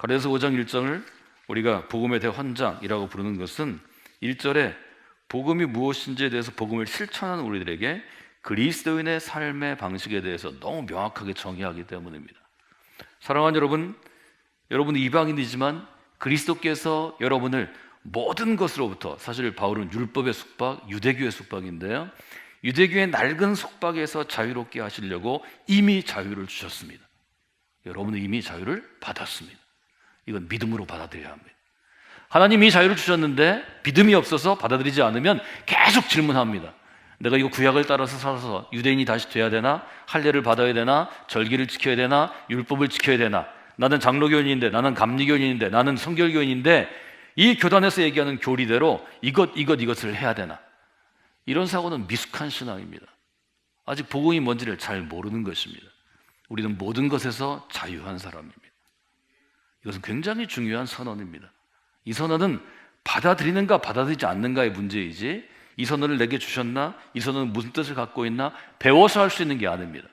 갈라디아서 5장 1장을 우리가 복음의 대환장이라고 부르는 것은 1절에 복음이 무엇인지에 대해서 복음을 실천하는 우리들에게 그리스도인의 삶의 방식에 대해서 너무 명확하게 정의하기 때문입니다. 사랑하는 여러분, 여러분은 이방인이지만 그리스도께서 여러분을 모든 것으로부터, 사실 바울은 율법의 속박, 유대교의 속박인데요, 유대교의 낡은 속박에서 자유롭게 하시려고 이미 자유를 주셨습니다. 여러분은 이미 자유를 받았습니다. 이건 믿음으로 받아들여야 합니다. 하나님이 자유를 주셨는데 믿음이 없어서 받아들이지 않으면 계속 질문합니다. 내가 이거 구약을 따라서 살아서 유대인이 다시 돼야 되나? 할례를 받아야 되나? 절기를 지켜야 되나? 율법을 지켜야 되나? 나는 장로교인인데, 나는 감리교인인데, 나는 성결교인인데 이 교단에서 얘기하는 교리대로 이것을 해야 되나? 이런 사고는 미숙한 신앙입니다. 아직 복음이 뭔지를 잘 모르는 것입니다. 우리는 모든 것에서 자유한 사람입니다. 이것은 굉장히 중요한 선언입니다. 이 선언은 받아들이는가 받아들이지 않는가의 문제이지, 이 선언을 내게 주셨나? 이 선언은 무슨 뜻을 갖고 있나? 배워서 할 수 있는 게 아닙니다.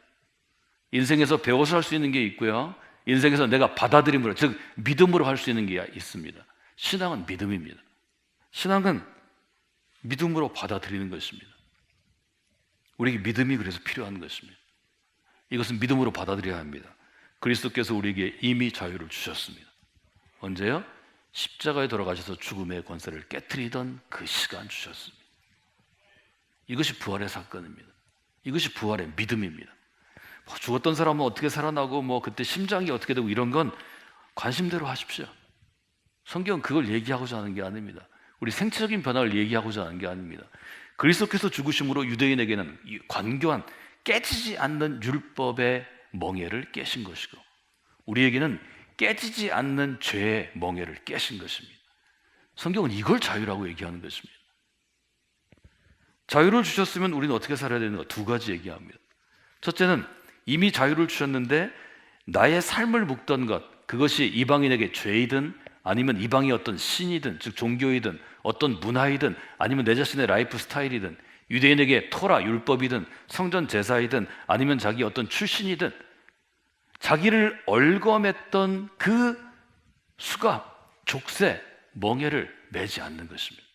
인생에서 배워서 할 수 있는 게 있고요, 인생에서 내가 받아들임으로, 즉 믿음으로 할 수 있는 게 있습니다. 신앙은 믿음입니다. 신앙은 믿음으로 받아들이는 것입니다. 우리에게 믿음이 그래서 필요한 것입니다. 이것은 믿음으로 받아들여야 합니다. 그리스도께서 우리에게 이미 자유를 주셨습니다. 언제요? 십자가에 돌아가셔서 죽음의 권세를 깨트리던 그 시간 주셨습니다. 이것이 부활의 사건입니다. 이것이 부활의 믿음입니다. 죽었던 사람은 어떻게 살아나고 그때 심장이 어떻게 되고 이런 건 관심대로 하십시오. 성경은 그걸 얘기하고자 하는 게 아닙니다. 우리 생체적인 변화를 얘기하고자 하는 게 아닙니다. 그리스도께서 죽으심으로 유대인에게는 이 관교한 깨지지 않는 율법의 멍에를 깨신 것이고, 우리에게는 깨지지 않는 죄의 멍에를 깨신 것입니다. 성경은 이걸 자유라고 얘기하는 것입니다. 자유를 주셨으면 우리는 어떻게 살아야 되는가? 두 가지 얘기합니다. 첫째는 이미 자유를 주셨는데 나의 삶을 묶던 것, 그것이 이방인에게 죄이든 아니면 이방의 어떤 신이든, 즉 종교이든 어떤 문화이든 아니면 내 자신의 라이프 스타일이든, 유대인에게 토라 율법이든 성전 제사이든 아니면 자기 어떤 출신이든, 자기를 얽어맸던 그 수갑, 족쇄, 멍에를 매지 않는 것입니다.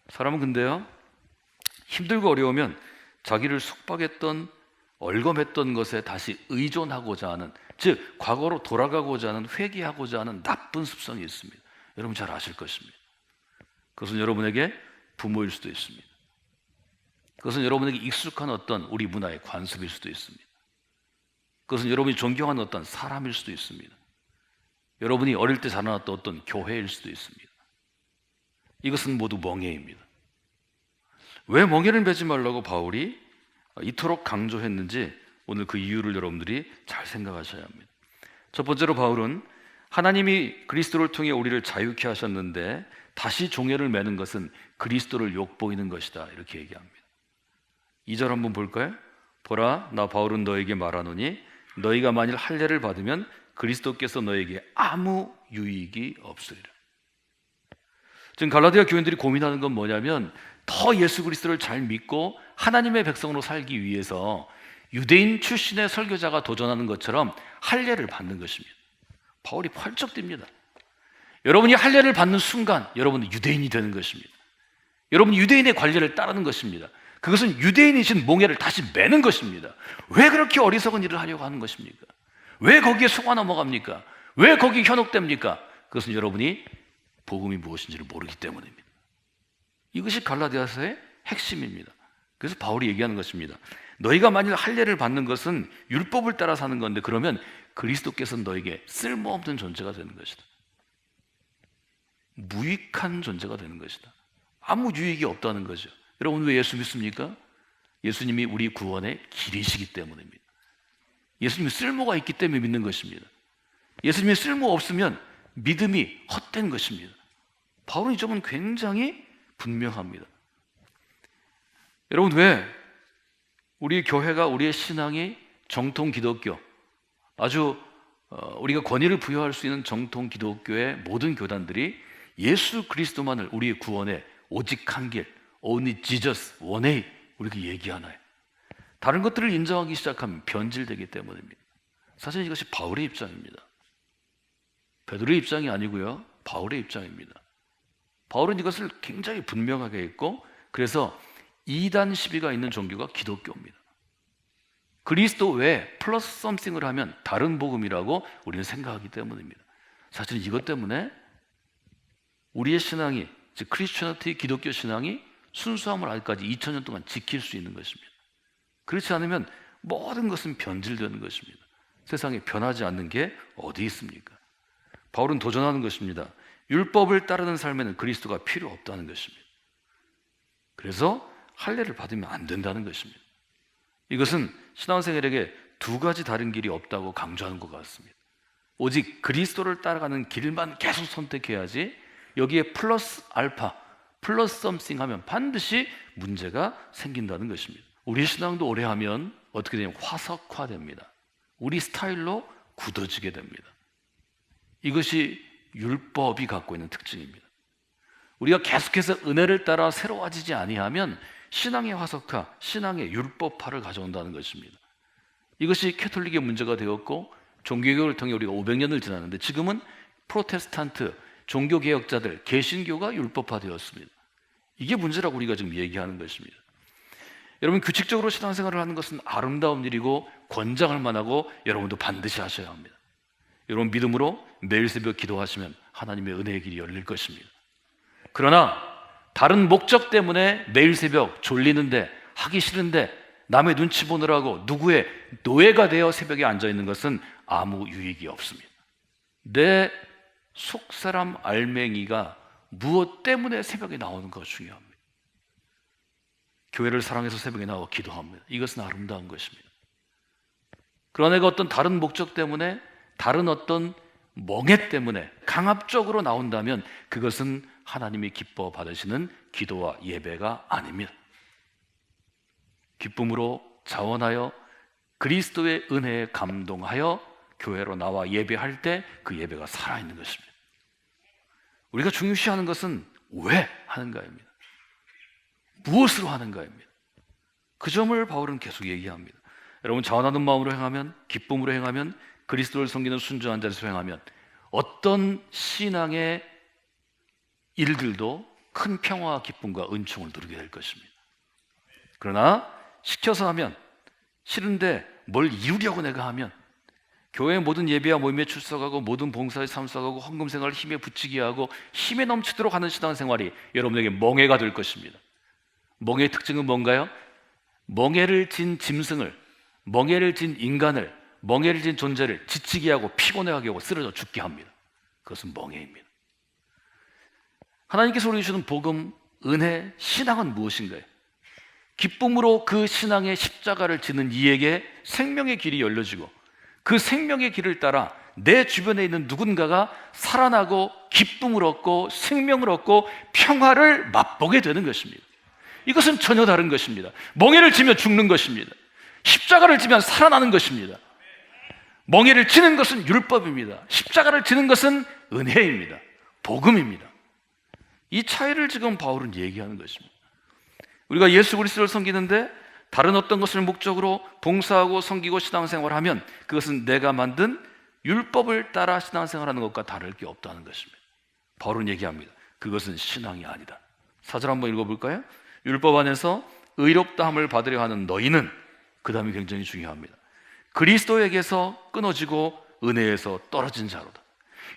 사람은 근데요, 힘들고 어려우면 자기를 속박했던, 얽어맸던 것에 다시 의존하고자 하는, 즉 과거로 돌아가고자 하는, 회귀하고자 하는 나쁜 습성이 있습니다. 여러분 잘 아실 것입니다. 그것은 여러분에게 부모일 수도 있습니다. 그것은 여러분에게 익숙한 어떤 우리 문화의 관습일 수도 있습니다. 그것은 여러분이 존경하는 어떤 사람일 수도 있습니다. 여러분이 어릴 때 자라났던 어떤 교회일 수도 있습니다. 이것은 모두 멍에입니다. 왜 멍에를 매지 말라고 바울이 이토록 강조했는지 오늘 그 이유를 여러분들이 잘 생각하셔야 합니다. 첫 번째로 바울은 하나님이 그리스도를 통해 우리를 자유케 하셨는데 다시 종회를 매는 것은 그리스도를 욕보이는 것이다, 이렇게 얘기합니다. 2절 한번 볼까요? 보라, 나 바울은 너에게 말하노니 너희가 만일 할례를 받으면 그리스도께서 너에게 아무 유익이 없으리라. 지금 갈라디아 교인들이 고민하는 건 뭐냐면, 더 예수 그리스도를 잘 믿고 하나님의 백성으로 살기 위해서 유대인 출신의 설교자가 도전하는 것처럼 할례를 받는 것입니다. 바울이 펄쩍 뜁니다. 여러분이 할례를 받는 순간 여러분은 유대인이 되는 것입니다. 여러분이 유대인의 관례를 따르는 것입니다. 그것은 유대인이신 몽에를 다시 매는 것입니다. 왜 그렇게 어리석은 일을 하려고 하는 것입니까? 왜 거기에 속아 넘어갑니까? 왜 거기에 현혹됩니까? 그것은 여러분이 복음이 무엇인지를 모르기 때문입니다. 이것이 갈라디아서의 핵심입니다. 그래서 바울이 얘기하는 것입니다. 너희가 만일 할례를 받는 것은 율법을 따라 사는 건데, 그러면 그리스도께서는 너에게 쓸모없는 존재가 되는 것이다. 무익한 존재가 되는 것이다. 아무 유익이 없다는 거죠. 여러분 왜 예수 믿습니까? 예수님이 우리 구원의 길이시기 때문입니다. 예수님이 쓸모가 있기 때문에 믿는 것입니다. 예수님이 쓸모 없으면 믿음이 헛된 것입니다. 바울은 이 점은 굉장히 분명합니다. 여러분 왜 우리 교회가, 우리의 신앙이 정통 기독교, 아주 우리가 권위를 부여할 수 있는 정통 기독교의 모든 교단들이 예수 그리스도만을 우리의 구원의 오직 한 길, only Jesus, one way, 우리가 얘기하나요? 다른 것들을 인정하기 시작하면 변질되기 때문입니다. 사실 이것이 바울의 입장입니다. 베드로의 입장이 아니고요, 바울의 입장입니다. 바울은 이것을 굉장히 분명하게 했고, 그래서 이단 시비가 있는 종교가 기독교입니다. 그리스도 외에 플러스 썸씽을 하면 다른 복음이라고 우리는 생각하기 때문입니다. 사실 이것 때문에 우리의 신앙이, 즉 크리스천티 기독교 신앙이 순수함을 아직까지 2000년 동안 지킬 수 있는 것입니다. 그렇지 않으면 모든 것은 변질되는 것입니다. 세상에 변하지 않는 게 어디 있습니까? 바울은 도전하는 것입니다. 율법을 따르는 삶에는 그리스도가 필요 없다는 것입니다. 그래서 할례를 받으면 안 된다는 것입니다. 이것은 신앙생활에게 두 가지 다른 길이 없다고 강조하는 것 같습니다. 오직 그리스도를 따라가는 길만 계속 선택해야지, 여기에 플러스 알파, 플러스 썸씽 하면 반드시 문제가 생긴다는 것입니다. 우리 신앙도 오래 하면 어떻게 되냐면 화석화됩니다. 우리 스타일로 굳어지게 됩니다. 이것이 율법이 갖고 있는 특징입니다. 우리가 계속해서 은혜를 따라 새로워지지 아니하면 신앙의 화석화, 신앙의 율법화를 가져온다는 것입니다. 이것이 캐톨릭의 문제가 되었고, 종교개혁을 통해 우리가 500년을 지났는데, 지금은 프로테스탄트, 종교개혁자들, 개신교가 율법화되었습니다. 이게 문제라고 우리가 지금 얘기하는 것입니다. 여러분, 규칙적으로 신앙생활을 하는 것은 아름다운 일이고 권장할 만하고 여러분도 반드시 하셔야 합니다. 여러분, 믿음으로 매일 새벽 기도하시면 하나님의 은혜의 길이 열릴 것입니다. 그러나 다른 목적 때문에 매일 새벽 졸리는데, 하기 싫은데, 남의 눈치 보느라고 누구의 노예가 되어 새벽에 앉아있는 것은 아무 유익이 없습니다. 내 속사람 알맹이가 무엇 때문에 새벽에 나오는가 중요합니다. 교회를 사랑해서 새벽에 나와 기도합니다. 이것은 아름다운 것입니다. 그러나 내가 어떤 다른 목적 때문에, 다른 어떤 멍해 때문에 강압적으로 나온다면 그것은 하나님이 기뻐 받으시는 기도와 예배가 아닙니다. 기쁨으로 자원하여 그리스도의 은혜에 감동하여 교회로 나와 예배할 때 그 예배가 살아있는 것입니다. 우리가 중요시하는 것은 왜 하는가입니다. 무엇으로 하는가입니다. 그 점을 바울은 계속 얘기합니다. 여러분, 자원하는 마음으로 행하면, 기쁨으로 행하면, 그리스도를 섬기는 순종한 자에서 행하면 어떤 신앙의 일들도 큰 평화와 기쁨과 은총을 누리게 될 것입니다. 그러나 시켜서 하면, 싫은데 뭘 이루려고 내가 하면, 교회의 모든 예배와 모임에 출석하고 모든 봉사에 참석하고 헌금생활을 힘에 붙이게 하고 힘에 넘치도록 하는 신앙생활이 여러분에게 멍해가 될 것입니다. 멍해의 특징은 뭔가요? 멍해를 진 짐승을, 멍해를 진 인간을, 멍해를 진 존재를 지치게 하고 피곤해하게 하고 쓰러져 죽게 합니다. 그것은 멍해입니다. 하나님께서 우리에게 주는 복음, 은혜, 신앙은 무엇인가요? 기쁨으로 그 신앙의 십자가를 지는 이에게 생명의 길이 열려지고, 그 생명의 길을 따라 내 주변에 있는 누군가가 살아나고 기쁨을 얻고 생명을 얻고 평화를 맛보게 되는 것입니다. 이것은 전혀 다른 것입니다. 멍에를 지면 죽는 것입니다. 십자가를 지면 살아나는 것입니다. 멍에를 지는 것은 율법입니다. 십자가를 지는 것은 은혜입니다. 복음입니다. 이 차이를 지금 바울은 얘기하는 것입니다. 우리가 예수 그리스도를 섬기는데 다른 어떤 것을 목적으로 봉사하고 섬기고 신앙생활하면 그것은 내가 만든 율법을 따라 신앙생활하는 것과 다를 게 없다는 것입니다. 바울은 얘기합니다. 그것은 신앙이 아니다. 4절 한번 읽어볼까요? 율법 안에서 의롭다함을 받으려 하는 너희는, 그 다음이 굉장히 중요합니다. 그리스도에게서 끊어지고 은혜에서 떨어진 자로다.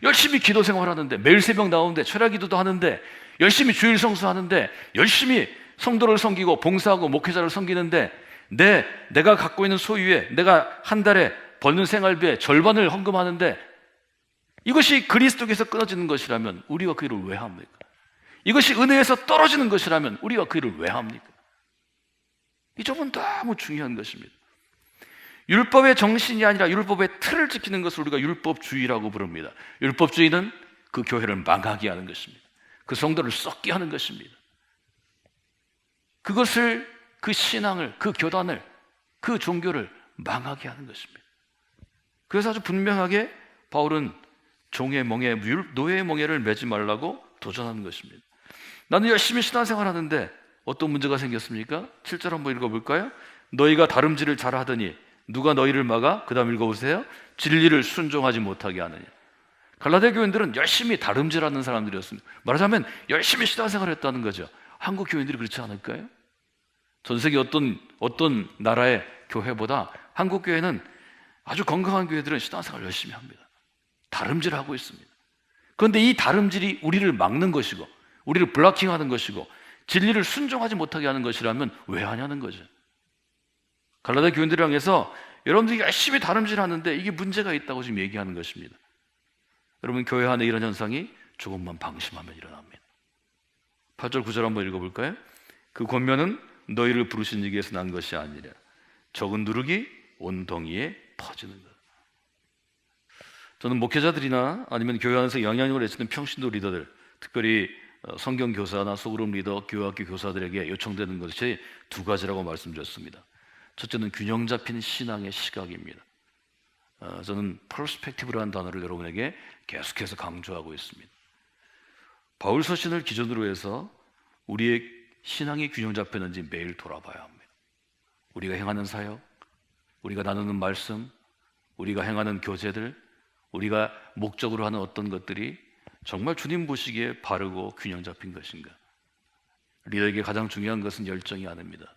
열심히 기도 생활하는데, 매일 새벽 나오는데, 철야 기도도 하는데, 열심히 주일 성수하는데, 열심히 성도를 섬기고 봉사하고 목회자를 섬기는데, 내가 갖고 있는 소유에, 내가 한 달에 버는 생활비의 절반을 헌금하는데, 이것이 그리스도께서 끊어지는 것이라면 우리가 그 일을 왜 합니까? 이것이 은혜에서 떨어지는 것이라면 우리가 그 일을 왜 합니까? 이 점은 너무 중요한 것입니다. 율법의 정신이 아니라 율법의 틀을 지키는 것을 우리가 율법주의라고 부릅니다. 율법주의는 그 교회를 망하게 하는 것입니다. 그 성도를 썩게 하는 것입니다. 그것을, 그 신앙을, 그 교단을, 그 종교를 망하게 하는 것입니다. 그래서 아주 분명하게 바울은 종의 멍에, 노예의 멍에를 매지 말라고 도전하는 것입니다. 나는 열심히 신앙생활 하는데 어떤 문제가 생겼습니까? 7절 한번 읽어볼까요? 너희가 다름질을 잘하더니 누가 너희를 막아? 그 다음 읽어보세요. 진리를 순종하지 못하게 하느냐. 갈라디아 교인들은 열심히 다름질하는 사람들이었습니다. 말하자면 열심히 신앙생활을 했다는 거죠. 한국 교인들이 그렇지 않을까요? 전 세계 어떤 나라의 교회보다 한국 교회는, 아주 건강한 교회들은 신앙생활을 열심히 합니다. 다름질하고 있습니다. 그런데 이 다름질이 우리를 막는 것이고 우리를 블락킹하는 것이고 진리를 순종하지 못하게 하는 것이라면 왜 하냐는 거죠. 갈라디아 교인들을 향해서 여러분들이 열심히 다름질하는데 이게 문제가 있다고 지금 얘기하는 것입니다. 여러분, 교회 안에 이런 현상이 조금만 방심하면 일어납니다. 8절 9절 한번 읽어볼까요? 그 권면은 너희를 부르신 이에게서 난 것이 아니라 적은 누룩이 온 동이에 퍼지는 것. 저는 목회자들이나 아니면 교회 안에서 영향력을 미치는 평신도 리더들, 특별히 성경 교사나 소그룹 리더, 교회학교 교사들에게 요청되는 것이 두 가지라고 말씀드렸습니다. 첫째는 균형 잡힌 신앙의 시각입니다. 저는 퍼스펙티브라는 단어를 여러분에게 계속해서 강조하고 있습니다. 바울 서신을 기준으로 해서 우리의 신앙이 균형 잡혔는지 매일 돌아봐야 합니다. 우리가 행하는 사역, 우리가 나누는 말씀, 우리가 행하는 교제들, 우리가 목적으로 하는 어떤 것들이 정말 주님 보시기에 바르고 균형 잡힌 것인가? 리더에게 가장 중요한 것은 열정이 아닙니다.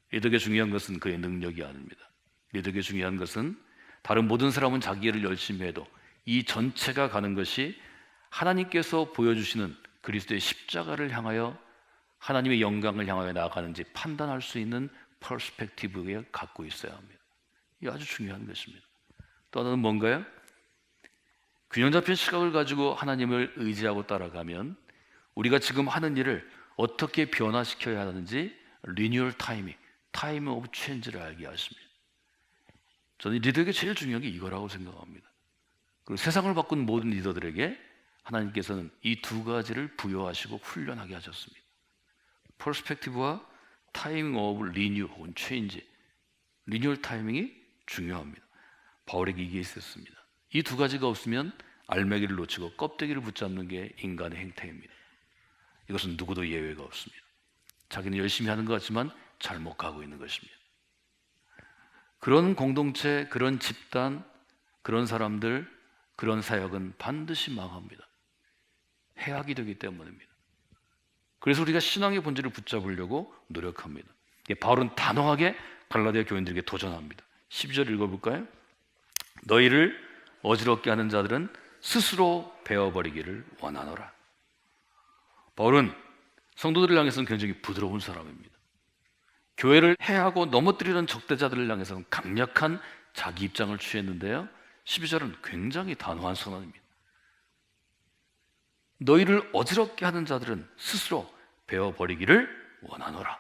리더에게 중요한 것은 그의 능력이 아닙니다. 리더에게 중요한 것은 다른 모든 사람은 자기 일을 열심히 해도 이 전체가 가는 것이 하나님께서 보여주시는 그리스도의 십자가를 향하여 하나님의 영광을 향하여 나아가는지 판단할 수 있는 퍼스펙티브에 갖고 있어야 합니다. 이게 아주 중요한 것입니다. 또 하나는 뭔가요? 균형 잡힌 시각을 가지고 하나님을 의지하고 따라가면 우리가 지금 하는 일을 어떻게 변화시켜야 하는지 리뉴얼 타이밍 오브 체인지를 알게 하십니다. 저는 리더에게 제일 중요한 게 이거라고 생각합니다. 그리고 세상을 바꾼 모든 리더들에게 하나님께서는 이 두 가지를 부여하시고 훈련하게 하셨습니다. 퍼스펙티브와 타이밍 오브 리뉴 혹은 체인지, 리뉴얼 타이밍이 중요합니다. 바울에게 이게 있었습니다. 이 두 가지가 없으면 알맹이를 놓치고 껍데기를 붙잡는 게 인간의 행태입니다. 이것은 누구도 예외가 없습니다. 자기는 열심히 하는 것 같지만 잘못 가고 있는 것입니다. 그런 공동체, 그런 집단, 그런 사람들, 그런 사역은 반드시 망합니다. 해악이 되기 때문입니다. 그래서 우리가 신앙의 본질을 붙잡으려고 노력합니다. 바울은 단호하게 갈라디아 교인들에게 도전합니다. 12절 읽어볼까요? 너희를 어지럽게 하는 자들은 스스로 베어버리기를 원하노라. 바울은 성도들을 향해서는 굉장히 부드러운 사람입니다. 교회를 해하고 넘어뜨리는 적대자들을 향해서는 강력한 자기 입장을 취했는데요, 12절은 굉장히 단호한 선언입니다. 너희를 어지럽게 하는 자들은 스스로 베어버리기를 원하노라.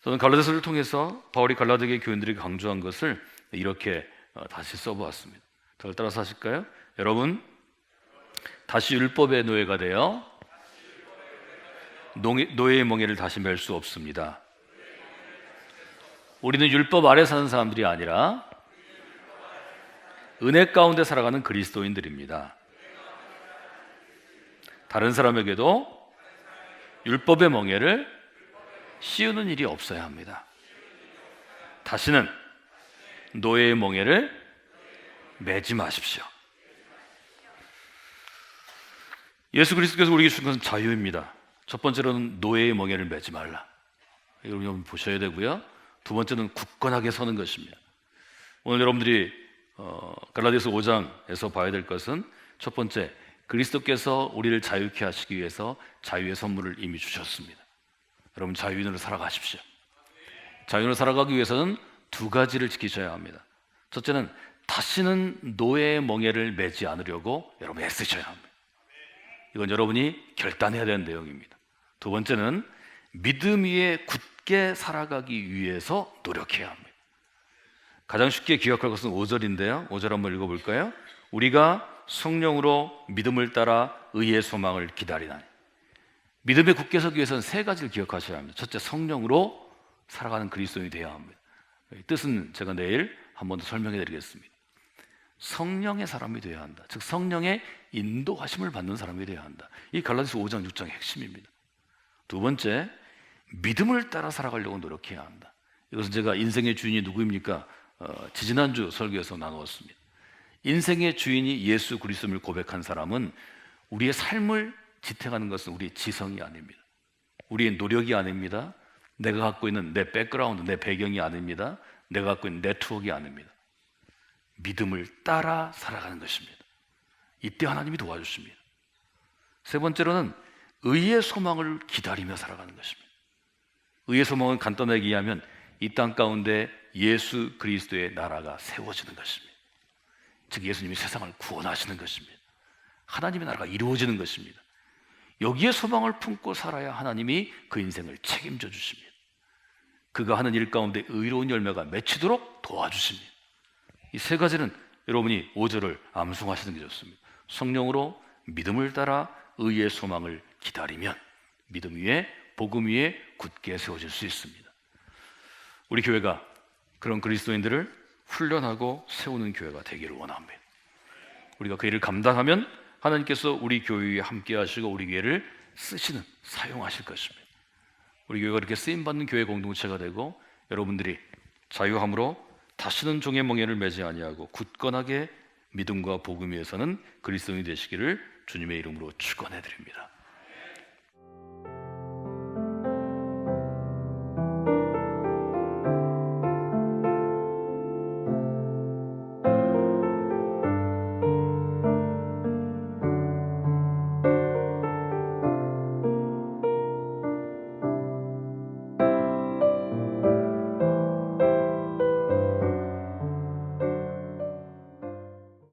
저는 갈라디아서를 통해서 바울이 갈라디아 교인들에게 강조한 것을 이렇게 다시 써보았습니다. 저를 따라서 하실까요? 여러분, 다시 율법의 노예가 되어 노예의 멍에를 다시 맬 수 없습니다. 우리는 율법 아래 사는 사람들이 아니라 은혜 가운데 살아가는 그리스도인들입니다. 다른 사람에게도 율법의 멍에를 씌우는 일이 없어야 합니다. 다시는 노예의 멍에를 매지 마십시오. 예수 그리스도께서 우리에게 주신 것은 자유입니다. 첫 번째로는 노예의 멍에를 매지 말라. 이걸 여러분 보셔야 되고요. 두 번째는 굳건하게 서는 것입니다. 오늘 여러분들이 갈라디아서 5장에서 봐야 될 것은 첫 번째, 그리스도께서 우리를 자유케 하시기 위해서 자유의 선물을 이미 주셨습니다. 여러분, 자유인으로 살아가십시오. 자유인으로 살아가기 위해서는 두 가지를 지키셔야 합니다. 첫째는 다시는 노예의 멍에를 매지 않으려고 여러분 애쓰셔야 합니다. 이건 여러분이 결단해야 되는 내용입니다. 두 번째는 믿음 위에 굳게 살아가기 위해서 노력해야 합니다. 가장 쉽게 기억할 것은 5절인데요. 5절 한번 읽어볼까요? 우리가 성령으로 믿음을 따라 의의 소망을 기다리나니. 믿음에 굳게 서기 위해서는 세 가지를 기억하셔야 합니다. 첫째, 성령으로 살아가는 그리스도인이 되어야 합니다. 이 뜻은 제가 내일 한 번 더 설명해 드리겠습니다. 성령의 사람이 되어야 한다. 즉 성령의 인도하심을 받는 사람이 되어야 한다. 이 갈라디아서 5장 6장의 핵심입니다. 두 번째, 믿음을 따라 살아가려고 노력해야 한다. 이것은 제가 인생의 주인이 누구입니까? 지지난주 설교에서 나누었습니다. 인생의 주인이 예수 그리스도를 고백한 사람은 우리의 삶을 지탱하는 것은 우리의 지성이 아닙니다. 우리의 노력이 아닙니다. 내가 갖고 있는 내 백그라운드, 내 배경이 아닙니다. 내가 갖고 있는 네트워크가 아닙니다. 믿음을 따라 살아가는 것입니다. 이때 하나님이 도와주십니다. 세 번째로는 의의 소망을 기다리며 살아가는 것입니다. 의의 소망은 간단하게 이해하면 이 땅 가운데 예수 그리스도의 나라가 세워지는 것입니다. 즉 예수님이 세상을 구원하시는 것입니다. 하나님의 나라가 이루어지는 것입니다. 여기에 소망을 품고 살아야 하나님이 그 인생을 책임져 주십니다. 그가 하는 일 가운데 의로운 열매가 맺히도록 도와주십니다. 이 세 가지는 여러분이 5절을 암송하시는 게 좋습니다. 성령으로 믿음을 따라 의의 소망을 기다리면 믿음 위에 복음 위에 굳게 세워질 수 있습니다. 우리 교회가 그런 그리스도인들을 훈련하고 세우는 교회가 되기를 원합니다. 우리가 그 일을 감당하면 하나님께서 우리 교회에 함께 하시고 우리 교회를 쓰시는, 사용하실 것입니다. 우리 교회가 이렇게 쓰임받는 교회 공동체가 되고 여러분들이 자유함으로 다시는 종의 멍에를 매지 아니하고 굳건하게 믿음과 복음 위에서는 그리스도인이 되시기를 주님의 이름으로 축원해 드립니다.